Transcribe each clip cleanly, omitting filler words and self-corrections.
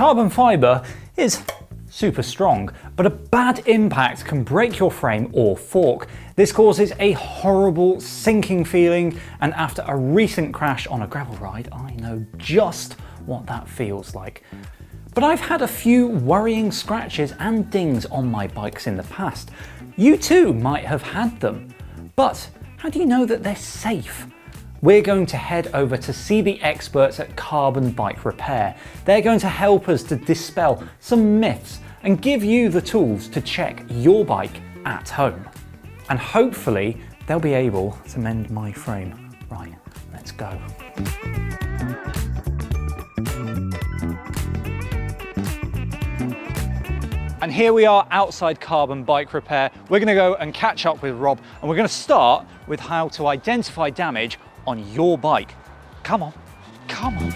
Carbon fibre is super strong, but a bad impact can break your frame or fork. This causes a horrible sinking feeling, and after a recent crash on a gravel ride, I know just what that feels like. But I've had a few worrying scratches and dings on my bikes in the past. You too might have had them. But how do you know that they're safe? We're going to head over to see the experts at Carbon Bike Repair. They're going to help us to dispel some myths and give you the tools to check your bike at home. And hopefully they'll be able to mend my frame. Right, let's go. And here we are outside Carbon Bike Repair. We're going to go and catch up with Rob, and we're going to start with how to identify damage on your bike. Come on, come on.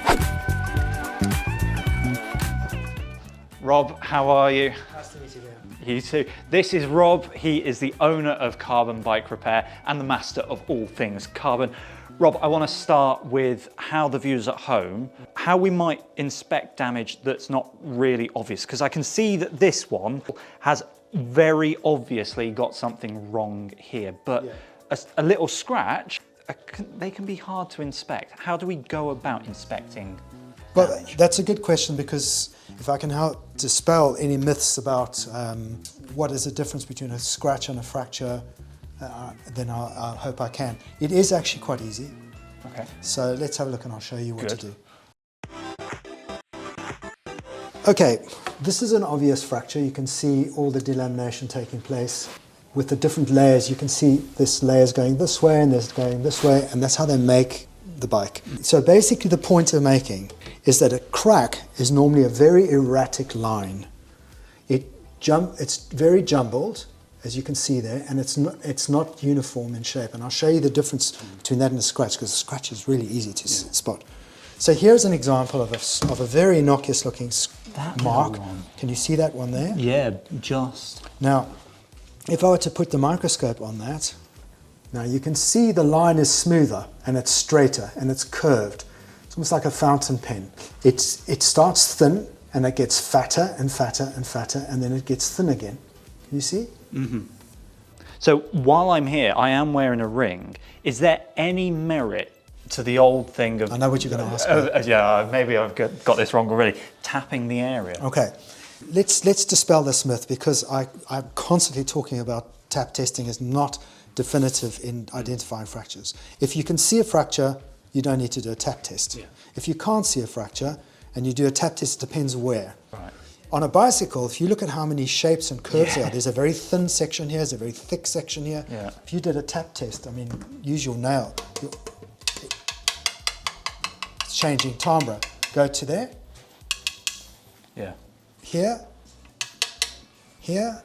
Rob, how are you? Nice to meet you there. You too. This is Rob. He is the owner of Carbon Bike Repair and the master of all things carbon. Rob, I want to start with how the viewers at home, how we might inspect damage that's not really obvious, because I can see that this one has very obviously got something wrong here, but a little scratch, they can be hard to inspect. How do we go about inspecting damage? Well, that's a good question, because if I can help dispel any myths about what is the difference between a scratch and a fracture, then I hope I can. It is actually quite easy. Okay. So let's have a look and I'll show you what to do. Okay, this is an obvious fracture. You can see all the delamination taking place. With the different layers, you can see this layer's going this way and this going this way, and that's how they make the bike. So basically the point they're making is that a crack is normally a very erratic line. It's very jumbled, as you can see there, and it's not uniform in shape. And I'll show you the difference between that and a scratch, because a scratch is really easy to spot. So here's an example of a very innocuous looking mark. Can you see that one there? Yeah, just. Now, if I were to put the microscope on that, now you can see the line is smoother and it's straighter and it's curved. It's almost like a fountain pen. It starts thin and it gets fatter and fatter and fatter, and then it gets thin again. Can you see? Mm-hmm. So while I'm here, I am wearing a ring. Is there any merit to the old thing of... I know what you're going to ask. Yeah, maybe I've got this wrong already. Tapping the area. Okay, let's dispel this myth, because I'm constantly talking about tap testing is not definitive in identifying fractures. If you can see a fracture, you don't need to do a tap test. Yeah. If you can't see a fracture and you do a tap test, it depends where. Right. On a bicycle, if you look at how many shapes and curves there are, there's a very thin section here, there's a very thick section here. Yeah. If you did a tap test, I mean, use your nail. It's changing timbre. Go to there. Yeah. Here. Here.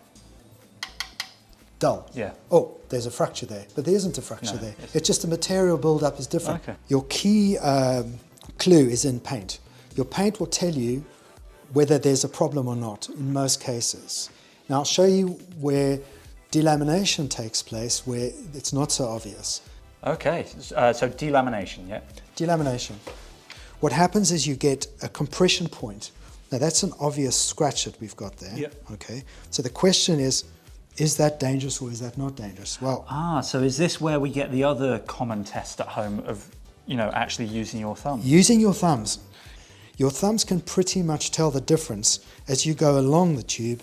Dull. Yeah. Oh, there's a fracture there, but there isn't a fracture there. It's just the material build-up is different. Okay. Your key clue is in paint. Your paint will tell you whether there's a problem or not in most cases. Now I'll show you where delamination takes place, where it's not so obvious. Okay, so delamination, yeah? Delamination. What happens is you get a compression point. Now that's an obvious scratch that we've got there. Yep. Okay. So the question is that dangerous or is that not dangerous? Well, so is this where we get the other common test at home of, actually using your thumb? using your thumbs. Your thumbs can pretty much tell the difference as you go along the tube.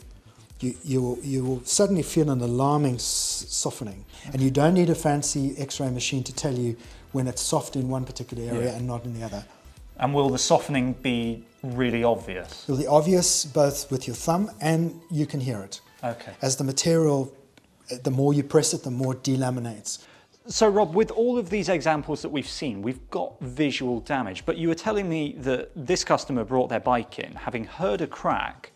You will suddenly feel an alarming softening, and you don't need a fancy X-ray machine to tell you when it's soft in one particular area and not in the other. And will the softening be really obvious? It'll be obvious both with your thumb and you can hear it. Okay. As the material, the more you press it, the more it delaminates. So Rob, with all of these examples that we've seen, we've got visual damage, but you were telling me that this customer brought their bike in having heard a crack,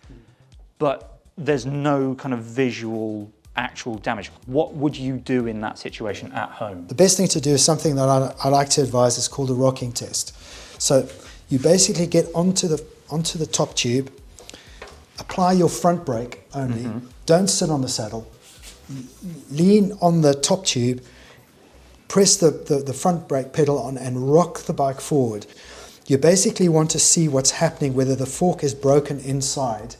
but there's no kind of visual actual damage. What would you do in that situation at home? The best thing to do is something that I like to advise. Is called a rocking test. So you basically get onto the top tube, apply your front brake only, don't sit on the saddle, lean on the top tube, press the front brake pedal on and rock the bike forward. You basically want to see what's happening, whether the fork is broken inside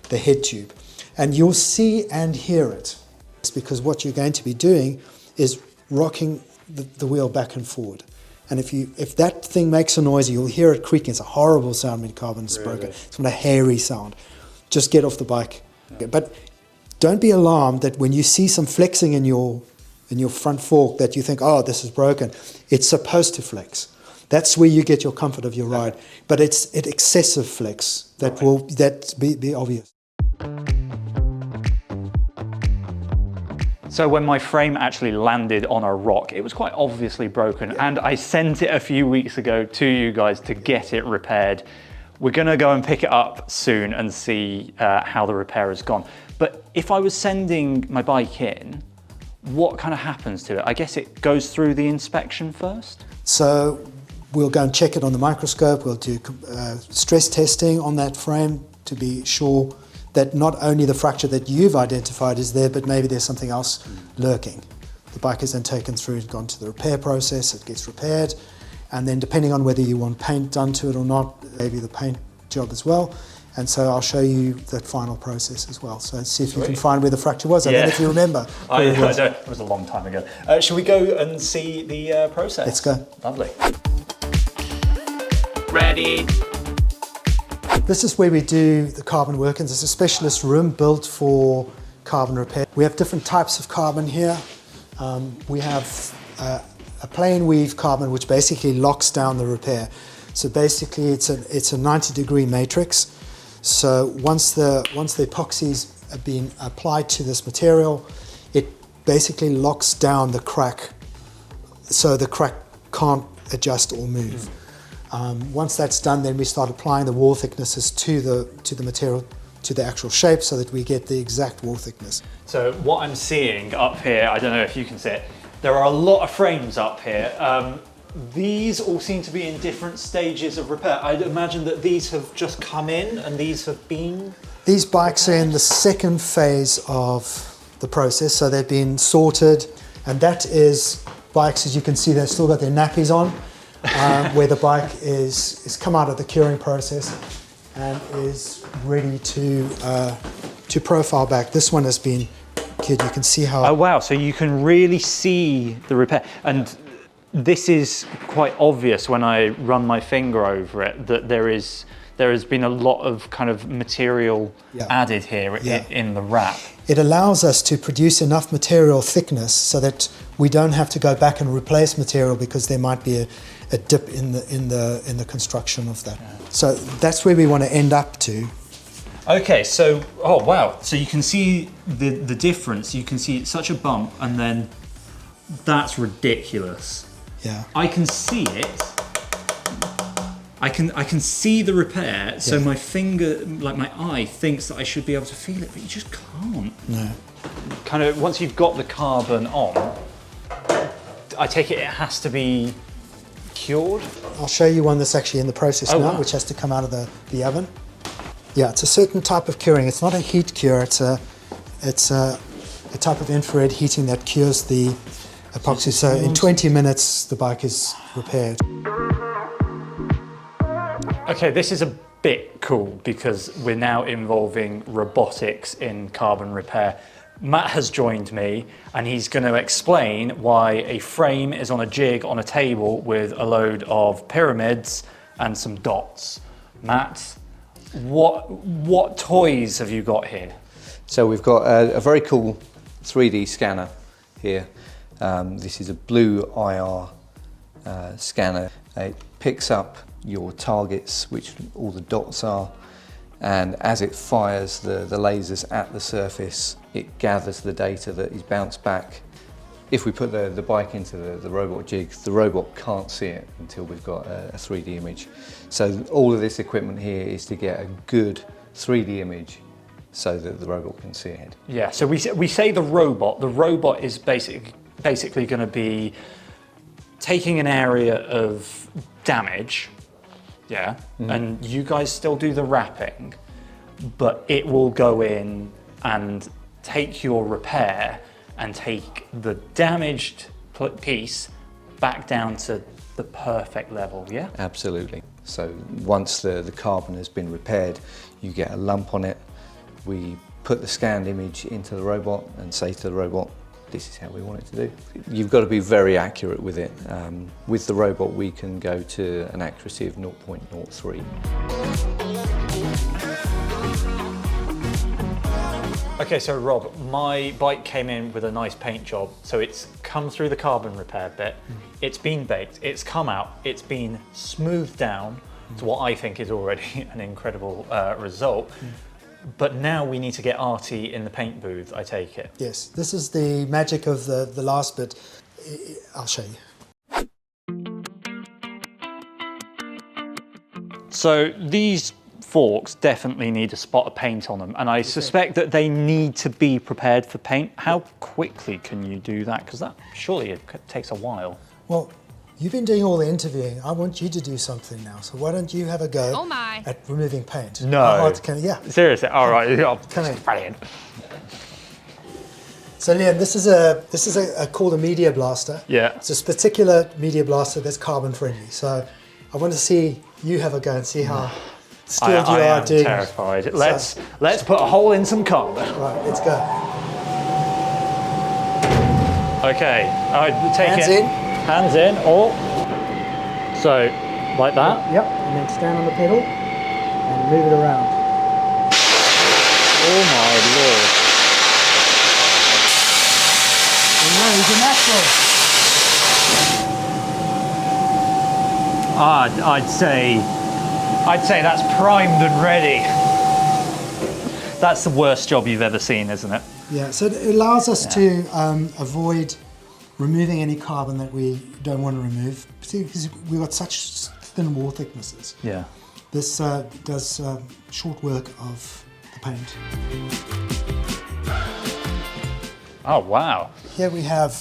the head tube. And you'll see and hear it. It's because what you're going to be doing is rocking the wheel back and forward. And if that thing makes a noise, you'll hear it creaking. It's a horrible sound when carbon is broken. It's not a hairy sound. Just get off the bike. Yeah. But don't be alarmed that when you see some flexing in your front fork that you think, oh, this is broken. It's supposed to flex. That's where you get your comfort of your ride. But it's excessive flex that will be obvious. So when my frame actually landed on a rock, it was quite obviously broken, and I sent it a few weeks ago to you guys to get it repaired. We're gonna go and pick it up soon and see how the repair has gone. But if I was sending my bike in, what kind of happens to it? I guess it goes through the inspection first? So we'll go and check it on the microscope. We'll do stress testing on that frame to be sure that not only the fracture that you've identified is there, but maybe there's something else lurking. The bike is then taken through and gone to the repair process, it gets repaired, and then depending on whether you want paint done to it or not, maybe the paint job as well. And so I'll show you that final process as well. So see if you can find where the fracture was. I don't know if you remember. I don't. It was a long time ago. Shall we go and see the process? Let's go. Lovely. Ready. This is where we do the carbon workings. It's a specialist room built for carbon repair. We have different types of carbon here. We have a plain weave carbon which basically locks down the repair. So basically it's a 90-degree matrix. So once the epoxies have been applied to this material, it basically locks down the crack so the crack can't adjust or move. Once that's done, then we start applying the wall thicknesses to the material, to the actual shape, so that we get the exact wall thickness. So what I'm seeing up here, I don't know if you can see it, there are a lot of frames up here. These all seem to be in different stages of repair. I'd imagine that these have just come in and these have been... These bikes are in the second phase of the process, so they've been sorted, and that is bikes, as you can see, they've still got their nappies on. Where the bike is come out of the curing process and is ready to profile back. This one has been cured. You can see how... Oh wow, so you can really see the repair. And this is quite obvious when I run my finger over it, that there has been a lot of kind of material added here in the wrap. It allows us to produce enough material thickness so that we don't have to go back and replace material because there might be a dip in the construction of that. So that's where we want to end up to. Okay, so oh wow, so you can see the difference. You can see it's such a bump, and then that's ridiculous. Yeah, I can see it. I can see the repair. So my finger, like my eye, thinks that I should be able to feel it, but you just can't. No. Kind of once you've got the carbon on, I take it has to be cured? I'll show you one that's actually in the process now, which has to come out of the oven. Yeah, it's a certain type of curing. It's not a heat cure. It's a type of infrared heating that cures the epoxy. So in 20 minutes, the bike is repaired. Okay, this is a bit cool because we're now involving robotics in carbon repair. Matt has joined me and he's going to explain why a frame is on a jig on a table with a load of pyramids and some dots. Matt, what toys have you got here? So we've got a very cool 3D scanner here. This is a blue IR scanner. It picks up your targets, which all the dots are, and as it fires the lasers at the surface, it gathers the data that is bounced back. If we put the bike into the robot jig, the robot can't see it until we've got a 3D image. So all of this equipment here is to get a good 3D image so that the robot can see ahead. Yeah, so we say the robot is basically going to be taking an area of damage, and you guys still do the wrapping, but it will go in and take your repair and take the damaged piece back down to the perfect level, yeah? Absolutely. So once the carbon has been repaired, you get a lump on it. We put the scanned image into the robot and say to the robot, this is how we want it to do. You've got to be very accurate with it. With the robot, we can go to an accuracy of 0.03. Okay, so Rob, my bike came in with a nice paint job, so it's come through the carbon repair bit, it's been baked, it's come out, it's been smoothed down to what I think is already an incredible result. But now we need to get Artie in the paint booth, I take it. Yes, this is the magic of the last bit. I'll show you. So these forks definitely need a spot of paint on them, and I suspect that they need to be prepared for paint. How quickly can you do that? Because that surely it takes a while. Well, you've been doing all the interviewing. I want you to do something now. So why don't you have a go at removing paint? No. How hard can, yeah. Seriously? All right. Come in. Brilliant. So Liam, this is called a media blaster. Yeah. It's this particular media blaster that's carbon friendly. So I want to see you have a go and see how skilled you are doing. I am terrified. Let's put a hole in some carbon. Right, let's go. Okay. Take Hands it. in. Hands in. Oh. So, like that. Yep. And then stand on the pedal and move it around. Oh my lord. No, he's a natural. I'd say that's primed and ready. That's the worst job you've ever seen, isn't it? Yeah, so it allows us to avoid removing any carbon that we don't want to remove, particularly because we've got such thin wall thicknesses. Yeah. This does short work of the paint. Oh wow. Here we have,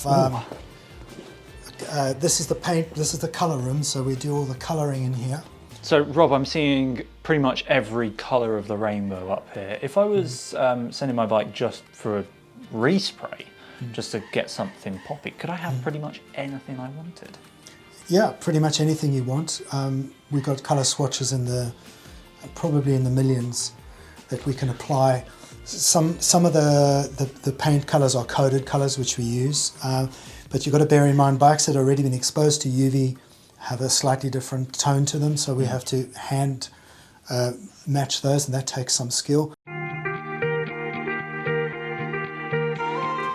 this is the paint, this is the colour room, so we do all the colouring in here. So Rob, I'm seeing pretty much every colour of the rainbow up here. If I was sending my bike just for a respray, just to get something poppy, could I have pretty much anything I wanted? Yeah, pretty much anything you want. We've got colour swatches in probably in the millions that we can apply. Some of the paint colours are coded colours which we use, but you've got to bear in mind bikes that have already been exposed to UV have a slightly different tone to them, so we have to hand match those, and that takes some skill.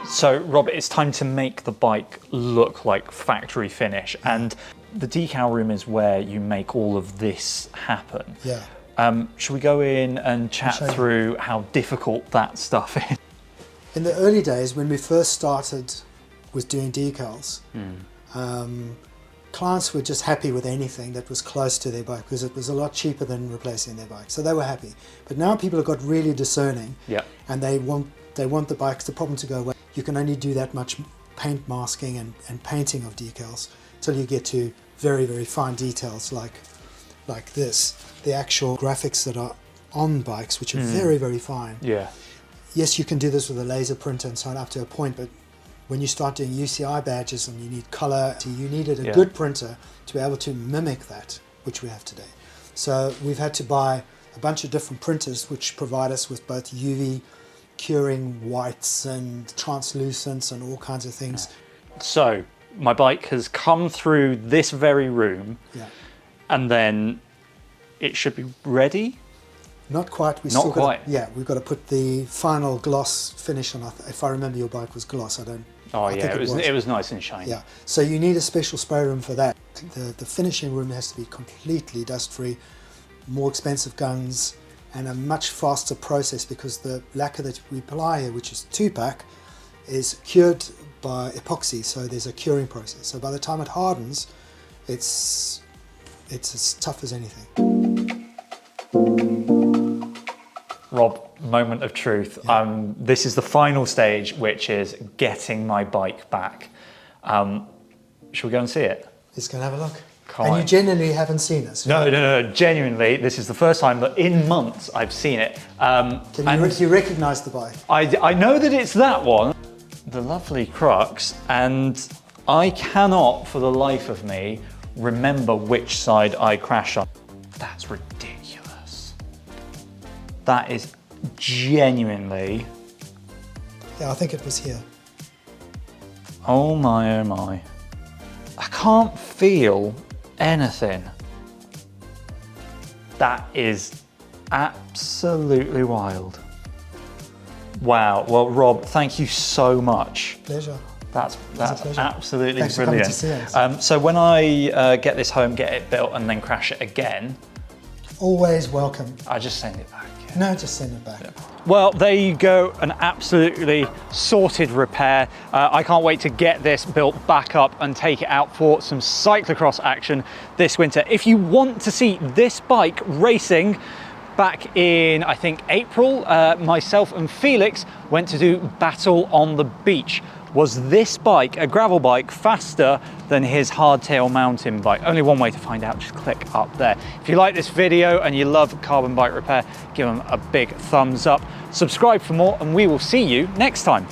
So Rob, it's time to make the bike look like factory finish, and the decal room is where you make all of this happen. Yeah. Should we go in and chat through how difficult that stuff is? In the early days, when we first started with doing decals, clients were just happy with anything that was close to their bike because it was a lot cheaper than replacing their bike. So they were happy. But now people have got really discerning, and they want the bikes, the problem to go away. You can only do that much paint masking and painting of decals till you get to very, very fine details like this. The actual graphics that are on bikes, which are very, very fine. Yeah. Yes, you can do this with a laser printer and so on up to a point, but when you start doing UCI badges and you need color, you needed a good printer to be able to mimic that, which we have today. So we've had to buy a bunch of different printers which provide us with both UV curing whites and translucents and all kinds of things. So my bike has come through this very room, and then it should be ready? Not quite. We've got to put the final gloss finish on. If I remember, your bike was gloss. It was nice and shiny. Yeah, so you need a special spray room for that. The finishing room has to be completely dust-free, more expensive guns, and a much faster process because the lacquer that we apply here, which is 2-pack, is cured by epoxy, so there's a curing process. So by the time it hardens, it's as tough as anything. Rob, moment of truth. This is the final stage, which is getting my bike back. Should we go and see it? Let's go and have a look. And you genuinely haven't seen this? No, genuinely. This is the first time that in months I've seen it. Do you recognise the bike? I know that it's that one. The lovely crux, and I cannot for the life of me remember which side I crashed on. That's ridiculous. That is genuinely, Yeah, I think it was here. oh my, oh my. I can't feel anything. That is absolutely wild. Wow, well Rob, thank you so much. Pleasure. That's pleasure. absolutely Thanks for coming brilliant. to see us. So when I get this home, get it built and then crash it again, Always welcome. I just send it back. Yeah. No, just send it back. Well, there you go, an absolutely sorted repair. I can't wait to get this built back up and take it out for some cyclocross action this winter. If you want to see this bike racing, back in, I think, April, myself and Felix went to do Battle on the Beach. Was this bike, a gravel bike, faster than his hardtail mountain bike? Only one way to find out, just click up there. If you like this video and you love carbon bike repair, give them a big thumbs up. Subscribe for more and we will see you next time.